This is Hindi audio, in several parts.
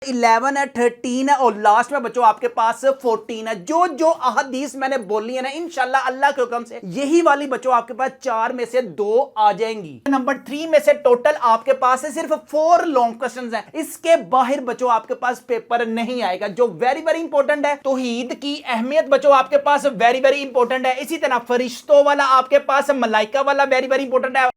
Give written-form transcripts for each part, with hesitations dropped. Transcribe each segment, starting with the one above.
11 है, 13 है और लास्ट में बच्चों आपके पास 14 है। जो जो अहदीस मैंने बोली है ना, इंशाल्लाह अल्लाह के हुक्म से यही वाली बच्चों आपके पास 4 में से 2 आ जाएंगी। नंबर 3 में से टोटल आपके पास है सिर्फ 4 लॉन्ग क्वेश्चंस हैं। इसके बाहर बच्चों आपके पास पेपर नहीं आएगा, जो वेरी वेरी इंपॉर्टेंट है। तौहीद की अहमियत बच्चों आपके पास वेरी वेरी इंपॉर्टेंट है। इसी तरह फरिश्तों वाला आपके पास, मलाइका वाला वेरी वेरी इंपॉर्टेंट है।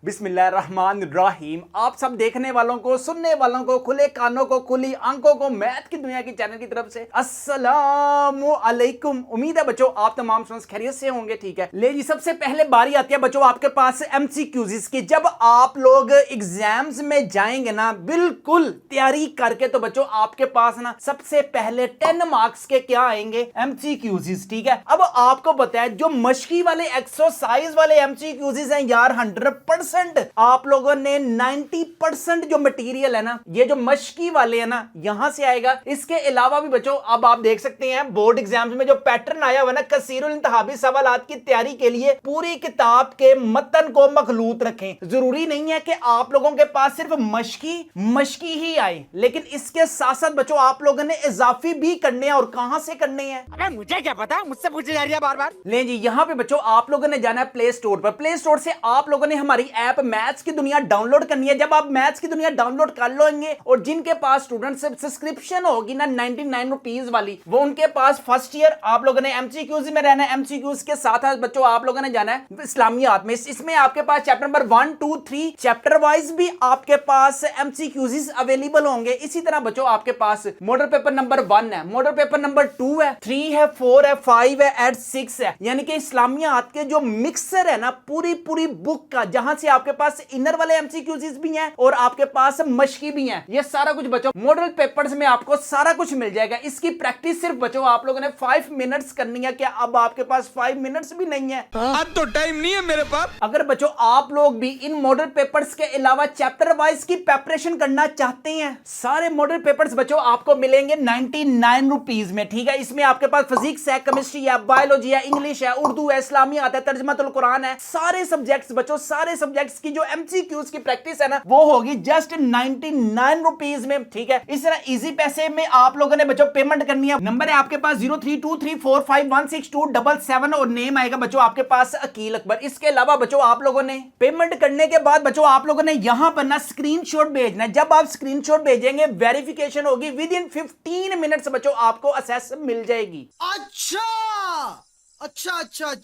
बिस्मिल्लाहिर्रहमानिर्रहीम। आप सब देखने वालों को, सुनने वालों को, खुले कानों को, खुली आंखों को मैथ की दुनिया की चैनल की तरफ से अस्सलामु अलैकुम। उम्मीद है बच्चों आप तमाम स्टूडेंट्स खैरियत से होंगे। ठीक है, ले जी सबसे पहले बारी आती है बच्चों आपके पास एमसीक्यूज की। जब आप लोग एग्जाम्स में जाएंगे ना बिल्कुल तैयारी करके, तो बच्चों आपके पास ना सबसे पहले 10 मार्क्स के क्या आएंगे, एमसीक्यूज। ठीक है, अब आपको पता है जो मशकी वाले एक्सरसाइज वाले एमसीक्यूज हैं यार, 100% आप लोगों ने 90% जो मटेरियल है ना, ये जो मशकी वाले है ना, यहां से आएगा। इसके अलावा भी बच्चों अब आप देख सकते हैं बोर्ड एग्जाम्स में जो पैटर्न आया हुआ ना, कसीरुल इंतहाबी सवालात की तैयारी के लिए पूरी किताब के मतन को मखलूत रखें। जरूरी नहीं है कि आप लोगों के पास सिर्फ मशकी ही आए, लेकिन इसके साथ साथ बच्चों आप लोगों ने इजाफी भी करने हैं। और कहां से करने हैं, अबे मुझे क्या पता, मुझसे पूछी जा रही है बार बार। ले जी यहाँ पे बच्चों आप लोगों ने जाना है प्ले स्टोर पर। प्ले स्टोर से आप लोगों ने हमारी ऐप मैथ्स की दुनिया डाउनलोड करनी है। जब आप मैथ्स की दुनिया डाउनलोड कर लोगे और जिनके पास स्टूडेंट से सब्सक्रिप्शन होगी ना 99 रुपीज वाली, वो उनके पास फर्स्ट ईयर आप लोगों ने एमसीक्यूज में रहना है। एमसीक्यूज के साथ बच्चों आप लोगों ने जाना है इस्लामियात में। इसमें आपके पास चैप्टर नंबर 1, 2, 3 चैप्टर वाइज भी आपके पास एमसीक्यूज अवेलेबल होंगे। इसी तरह बच्चों आपके पास मॉडल पेपर नंबर 1 है, मॉडल पेपर नंबर 2 है, 3 है, 4 है, 5 है एंड 6 है। यानी कि इस्लामियात के जो मिक्सर है ना पूरी बुक का, जहां से आपके पास इनर वाले एमसीक्यूज भी हैं और आपके पास मशकी भी हैं। ये सारा कुछ बच्चों मॉडल पेपर्स में आपको सारा कुछ मिल जाएगा। इसकी प्रैक्टिस सिर्फ बच्चों आप लोगों ने 5 मिनट्स करनी है। क्या अब आपके पास 5 मिनट्स भी नहीं है? अब तो टाइम नहीं है मेरे पास। अगर बच्चों आप लोग भी इन मॉडल पेपर्स के अलावा चैप्टर वाइज की प्रिपरेशन करना चाहते हैं, सारे मॉडल पेपर्स बच्चों आपको मिलेंगे 99 रुपीज में। ठीक है, इसमें आपके पास फिजिक्स है, केमिस्ट्री है, बायोलॉजी है, इंग्लिश है, उर्दू है, इस्लामियात है, तर्जुमातुल कुरान है, सारे सब्जेक्ट्स बच्चों, सारे सब्जेक्ट्स की जो एमसीक्यूज की प्रैक्टिस है ना, वो होगी जस्ट 99 रुपीज में। ठीक है, इस तरह इजी पैसे में आप लोगों ने बच्चों पेमेंट करनी है। नंबर है आपके पास 0323451627 और नेम आएगा बच्चों आपके पास अकील अकबर। इसके अलावा बच्चों आप लोगों ने पेमेंट करने के बाद बच्चों आप लोगों ने यहां पर ना स्क्रीनशॉट भेजना है। जब आप स्क्रीनशॉट भेजेंगे वेरिफिकेशन होगी, विद इन 15 मिनट्स बच्चों आपको असेस मिल जाएगी। अच्छा,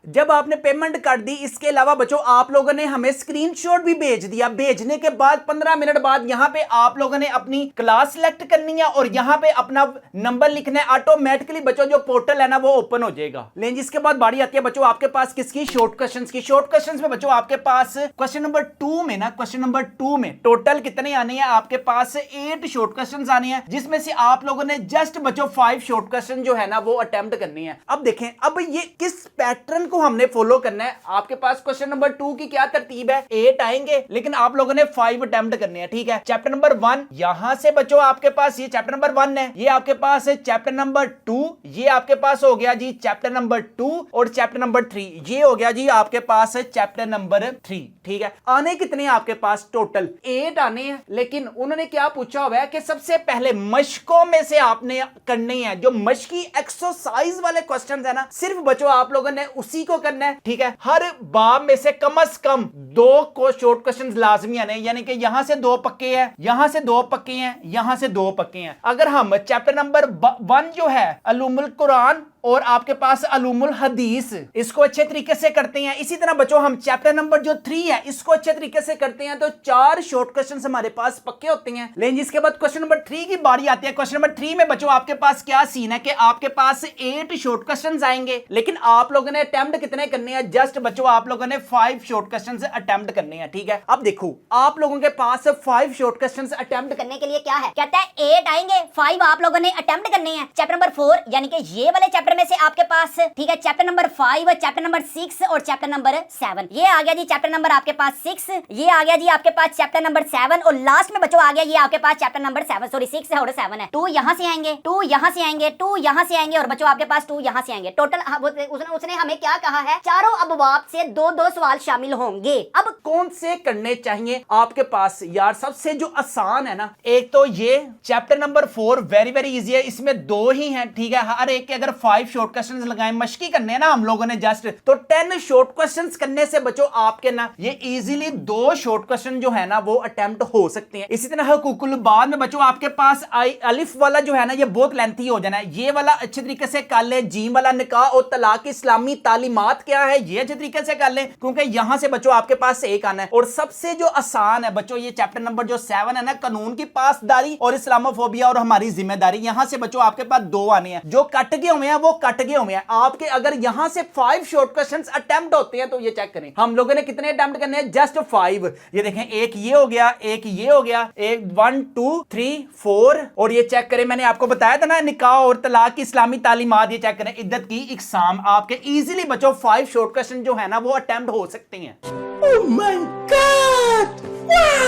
जब आपने पेमेंट कर दी, इसके अलावा बच्चों आप लोगों ने हमें स्क्रीनशॉट भी भेज दिया। भेजने के बाद 15 मिनट बाद यहां पे आप लोगों ने अपनी क्लास सिलेक्ट करनी है और यहां पे अपना नंबर लिखना है। ऑटोमेटिकली बच्चों जो पोर्टल है ना वो ओपन हो जाएगा। लेकिन इसके बाद बारी आती है बच्चों आपके पास किसकी, शॉर्ट क्वेश्चंस की। शॉर्ट क्वेश्चंस में बच्चों आपके पास क्वेश्चन नंबर 2 में ना, क्वेश्चन नंबर 2 में टोटल कितने आने हैं, आपके पास 8 शॉर्ट क्वेश्चंस आने हैं, जिसमें से आप लोगों ने जस्ट बच्चों 5 शॉर्ट क्वेश्चन जो है ना वो अटेम्प्ट करनी है। अब देखें, अब ये किस पैटर्न को हमने फॉलो करना है। आपके पास क्वेश्चन नंबर 2 की क्या तरतीब है, 8 आएंगे लेकिन आप लोगों ने 5 अटेम्प्ट करने हैं। ठीक है, चैप्टर नंबर 1 यहां से बच्चों आपके पास ये चैप्टर नंबर 1 है, ये आपके पास है चैप्टर नंबर 2, ये आपके पास हो गया जी चैप्टर नंबर 2 और चैप्टर नंबर 3 ये हो गया जी आपके पास है चैप्टर नंबर 3। ठीक है, आने कितने हैं आपके पास, टोटल 8 आने हैं। लेकिन उन्होंने क्या पूछा हुआ है कि सबसे पहले मशकों में से आपने करने हैं, जो मशकी एक्सरसाइज वाले क्वेश्चन है ना, सिर्फ बच्चों आप लोगों ने उसी को करना है। ठीक है, हर बाब में से कम 2 को शॉर्ट क्वेश्चंस लाजमी आने, यानी कि यहां से 2 पक्के हैं, यहां से 2 पक्के हैं, यहां से 2 पक्के हैं। अगर हम चैप्टर नंबर 1 जो है अलूमुल कुरान और आपके पास अलूमुल हदीस, इसको अच्छे तरीके से करते हैं। इसी तरह बच्चों हम चैप्टर नंबर जो 3 है इसको अच्छे तरीके से करते हैं, तो 4 शॉर्ट क्वेश्चंस हमारे पास पक्के होते हैं। लेकिन इसके बाद क्वेश्चन नंबर 3 की बारी आती है। क्वेश्चन नंबर 3 में बच्चों आपके पास क्या सीन है कि आपके पास 8 शॉर्ट क्वेश्चंस आएंगे, लेकिन आप लोगों ने अटेम्प्ट कितने करने हैं, जस्ट बच्चों आप लोगों ने 5 शॉर्ट क्वेश्चंस अटेम्प्ट करने हैं। ठीक है, अब देखो आप लोगों के पास 5 शॉर्ट क्वेश्चंस अटेम्प्ट करने के लिए क्या है, कहता है 8 आएंगे, 5 आप लोगों ने अटेम्प्ट करने हैं। चैप्टर नंबर 4 यानी कि ये वाले चैप्टर चैप्टर में से आपके पास, ठीक है, चैप्टर नंबर 5, चैप्टर नंबर 6 और चैप्टर नंबर 7। ये आ गया जी चैप्टर नंबर आपके पास 6, ये आ गया जी आपके पास चैप्टर नंबर 7 और लास्ट में बच्चों आ गया ये आपके पास चैप्टर नंबर 7, सॉरी 6 है और 7 है। 2 यहां से आएंगे, 2 यहां से आएंगे, 2 यहां से आएंगे और बच्चों आपके पास 2 यहां से आएंगे। टोटल उसने हमें क्या कहा है, चारों अबवाब से 2-2 सवाल शामिल होंगे। अब कौन से करने चाहिए आपके पास यार? सबसे जो आसान है ना, एक तो ये chapter number 4 very very easy है, इसमें 2 ही हैं, ठीक है। हर एक के अगर 5 शॉर्ट क्वेश्चंस लगाएं, मशकी करने हैं ना हम लोगों ने जस्ट, तो 10 शॉर्ट क्वेश्चंस करने से बच्चों आपके ना ये इजीली 2 शॉर्ट क्वेश्चन जो है ना वो अटेम्प्ट हो सकते हैं। इसी तरह हुकूकुल बाद में बच्चों आपके पास अलिफ वाला जो है ना ये बहुत लेंथी हो जाना है, ये वाला अच्छे तरीके से कर ले। जीम वाला निकाह और तलाक इस्लामी तालीमात क्या है ये अच्छे तरीके से कर ले, क्योंकि यहां से बच्चों आपके पास एक आना है। और सबसे जो आसान है बच्चों ये चैप्टर नंबर जो 7 है ना, कानून की पासदारी और इस्लामोफोबिया और हमारी जिम्मेदारी, यहां से बच्चों आपके पास 2 आने हैं। जो कट गए हुए हैं वो कट गए हुए हैं आपके। अगर यहां से 5 शॉर्ट क्वेश्चंस अटेम्प्ट होते हैं तो ये चेक करें हम लोगों ने कितने अटेम्प्ट करने हैं, जस्ट 5। ये देखें, एक ये हो गया, एक ये हो गया, एक 1 2 3 4 और ये चेक करें, मैंने आपको बताया था ना निकाह और तलाक की इस्लामी तालीमात, ये चेक करें, इद्दत की इकसाम, आपके इजीली बच्चों 5 शॉर्ट क्वेश्चन जो है ना वो अटेम्प्ट हो सकते हैं। Oh my God!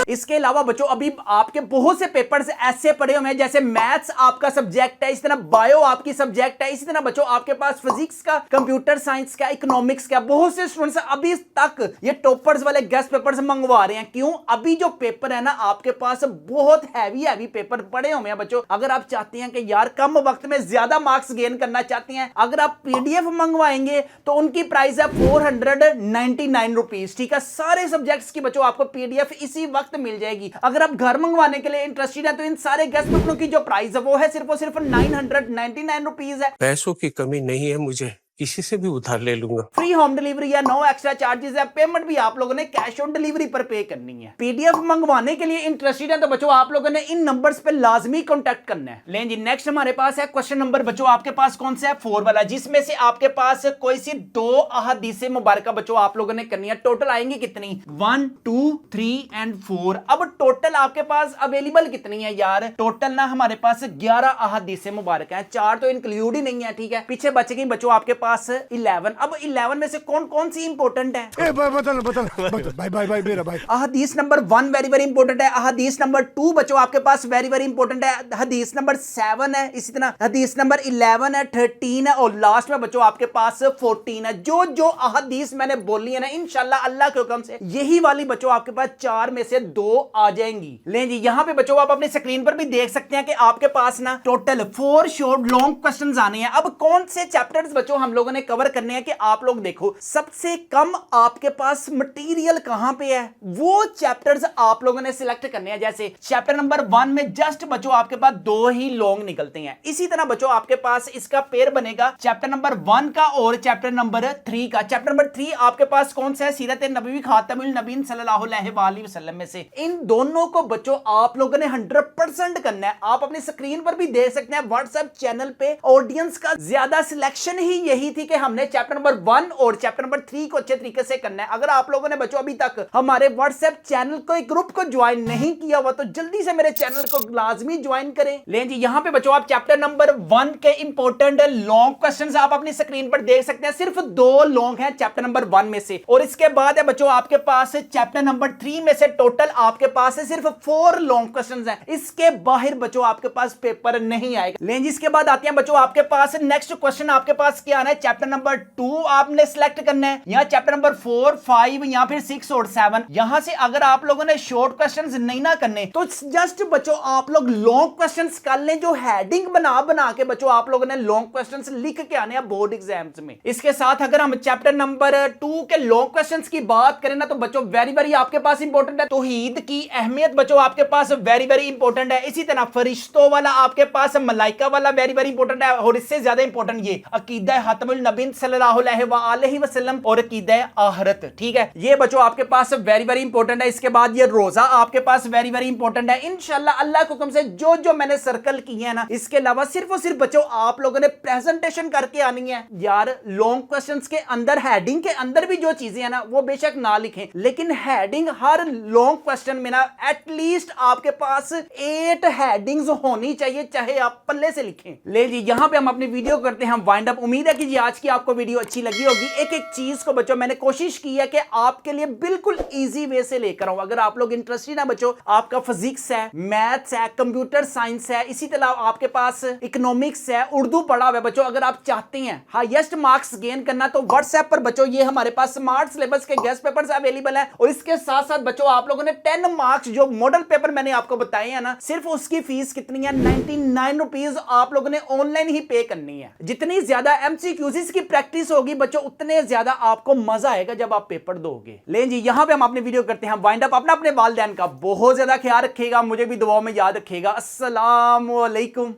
इसके अलावा बच्चों अभी आपके बहुत से पेपर्स ऐसे पड़े हुए हैं, जैसे मैथ्स आपका सब्जेक्ट है, इसी तरह बायो आपकी सब्जेक्ट है, इसी तरह बच्चों आपके पास फिजिक्स का, कंप्यूटर साइंस का, इकोनॉमिक्स का। बहुत से स्टूडेंट्स अभी तक ये टॉपर्स वाले गेस्ट पेपर्स मंगवा रहे हैं। क्यों? अभी जो पेपर है ना आपके पास बहुत हैवी पेपर पड़े हुए हैं बच्चों। अगर आप चाहते हैं कि यार कम वक्त में ज्यादा मार्क्स गेन करना चाहते हैं, अगर आप पीडीएफ मंगवाएंगे तो उनकी प्राइस है 499 रुपीज, ठीक है। सारे सब्जेक्ट्स की बच्चों आपको पीडीएफ इसी वक्त मिल जाएगी। अगर आप घर मंगवाने के लिए इंटरेस्टेड है तो इन सारे गेस्ट पेपरों की जो प्राइस है वो है सिर्फ और सिर्फ 999 रुपीज है। पैसों की कमी नहीं है मुझे, किसी से भी उधार ले लूंगा। फ्री होम डिलीवरी है, नो एक्स्ट्रा चार्जेस है, पेमेंट भी आप लोगों ने कैश ऑन डिलीवरी पर पे करनी है। पीडीएफ मंगवाने के लिए इंटरेस्टेड है तो बच्चों आप लोगों ने इन नंबर्स पे लाजमी कांटेक्ट करना है। लें जी, नेक्स्ट हमारे पास है क्वेश्चन नंबर बच्चों आपके पास कौन सा है, 4 वाला, जिसमें से आपके पास कोई सी 2 अहादीसे मुबारका बच्चों आप लोगों ने करनी है। टोटल आएंगी कितनी, 1 2 3 एंड 4। अब टोटल आपके पास अवेलेबल कितनी है यार? टोटल ना हमारे पास 11 अहादीसे मुबारका है, 4 तो इंक्लूड ही नहीं है, ठीक है। पीछे बच गई बच्चों आपके पास 11। अब 11 में से कौन कौन सी इंपॉर्टेंट है? बता भाई मेरा भाई। हदीस नंबर 1 वेरी वेरी इंपॉर्टेंट है। हदीस नंबर 2 बच्चों आपके पास वेरी वेरी इंपॉर्टेंट है। हदीस नंबर 7 है, इसी तरह हदीस नंबर 11 है, 13 है और लास्ट में बच्चों आपके पास 14 है। जो जो अहदीस मैंने बोली है ना इंशाल्लाह अल्लाह के हुक्म से यही वाली बच्चों आपके पास 4 में से 2 आ जाएंगी। लें जी, यहां पे बच्चों आप अपनी स्क्रीन पर भी देख सकते हैं कि आपके पास ना टोटल 4 शॉर्ट लॉन्ग क्वेश्चंस आने हैं। अब कौन से चैप्टर्स बच्चों हम लोगों ने कवर करने हैं कि आप लोग देखो सबसे कम आपके पास मटेरियल कहां पे है, वो चैप्टर्स आप लोगों ने सिलेक्ट करने हैं। जैसे चैप्टर नंबर 1 में जस्ट बच्चों आपके पास 2 ही लॉन्ग निकलते हैं। इसी तरह बच्चों आपके पास इसका पेयर बनेगा चैप्टर नंबर 1 का और चैप्टर नंबर 3 का। चैप्टर नंबर 3 आपके पास कौन सा है, सीरत नबवी खातमुल नबीन सल्लल्लाहु अलैहि वसल्लम में से। इन दोनों को बच्चों आप लोगों ने 100% करना है। आप अपनी स्क्रीन पर भी देख सकते हैं व्हाट्सएप चैनल पे ऑडियंस का ज्यादा सिलेक्शन ही यही थी कि हमने चैप्टर नंबर 1 और चैप्टर नंबर 3 को अच्छे तरीके से करना है। अगर आप लोगों ने बच्चों अभी तक हमारे व्हाट्सएप चैनल को एक ग्रुप को ज्वाइन नहीं किया हुआ तो जल्दी से मेरे चैनल को लाजमी ज्वाइन करें। लें जी, यहां पे बच्चों आप चैप्टर नंबर 1 के इंपॉर्टेंट लॉन्ग क्वेश्चंस आप अपनी स्क्रीन पर देख सकते हैं। सिर्फ 2 लॉन्ग हैं चैप्टर नंबर 1 में से और इसके बाद है बच्चों आपके पास चैप्टर नंबर 3 में से टोटल आपके पास सिर्फ 4 लॉन्ग क्वेश्चंस हैं। इसके बाहर बच्चों आपके पास पेपर नहीं आएगा। लें जी, इसके बाद आते हैं बच्चों आपके पास नेक्स्ट क्वेश्चन आपके पास क्या आना है, चैप्टर नंबर 2 आपने सिलेक्ट करना है, या चैप्टर नंबर 4 5 या फिर 6 और 7। यहां से अगर आप लोगों ने शॉर्ट क्वेश्चंस नहीं ना करने तो जस्ट बच्चों आप लोग लॉन्ग क्वेश्चंस कर लें, जो हेडिंग बना के बच्चों आप लोगों ने लॉन्ग क्वेश्चंस लिख के आने हैं बोर्ड एग्जाम्स में। इसके साथ अगर हम चैप्टर नंबर 2 के लॉन्ग क्वेश्चंस की बात करें ना तो बच्चों वेरी वेरी आपके पास इंपॉर्टेंट है। तौहीद की अहमियत बच्चों आपके पास वेरी वेरी इंपॉर्टेंट है। इसी तरह फरिश्तों वाला आपके पास, मलाइका वाला वेरी वेरी इंपॉर्टेंट है और इससे ज्यादा इंपॉर्टेंट ये अकीदा खातमुल नबीन सल्लल्लाहु अलैहि वसल्लम और अकीदा आहरत। ठीक है, ये बच्चों आपके पास वेरी वेरी इंपॉर्टेंट है। इसके बाद ये रोजा आपके पास वेरी वेरी इंपॉर्टेंट है। इंशाल्लाह अल्लाह के हुक्म से जो जो मैंने सर्कल किए हैं ना, इसके अलावा सिर्फ और सिर्फ बच्चों आप लोगों ने प्रेजेंटेशन करके आनी है। यार लॉन्ग क्वेश्चंस के अंदर हेडिंग के अंदर भी जो चीजें हैं ना वो बेशक ना लिखें, लेकिन हेडिंग हर लॉन्ग क्वेश्चन में ना एटलीस्ट आपके पास 8 हेडिंग्स होनी चाहिए, चाहे आप पल्ले से लिखें। ले जी यहां पे हम अपनी वीडियो करते हैं वाइंड अप। उम्मीद है कि जी आज की आपको वीडियो अच्छी लगी होगी। एक एक चीज को बच्चों मैंने कोशिश की है कि आपके लिए बिल्कुल इजी वे से लेकर आऊं। अगर आप लोग इंटरेस्टेड है बच्चों, आपका फिजिक्स है, मैथ्स है, कंप्यूटर साइंस है, इसी तरह आपके पास इकोनॉमिक्स है, उर्दू पढ़ा हुआ है बच्चों, अगर आप चाहते हैं हाईएस्ट मार्क्स गेन करना तो व्हाट्सएप पर बच्चों ये हमारे पास स्मार्ट सिलेबस के गेस्ट पेपर्स अवेलेबल है। और इसके साथ साथ बच्चों आप लोगों ने 10 मार्क्स जो मॉडल पेपर मैंने आपको बताए हैं ना, सिर्फ उसकी फीस कितनी है 99 रुपीज आप लोगों ने ऑनलाइन ही पे करनी है। जितनी ज्यादा एमसीक्यूज की प्रैक्टिस होगी बच्चों उतने ज्यादा आपको मजा आएगा जब आप पेपर दोगे। ले जी यहां पे हम अपनी वीडियो करते हैं वाइंड अप। अपना अपने वालिदैन का बहुत ज्यादा ख्याल रखिएगा, मुझे भी दुआओं में याद रखिएगा। अस्सलाम वालेकुम।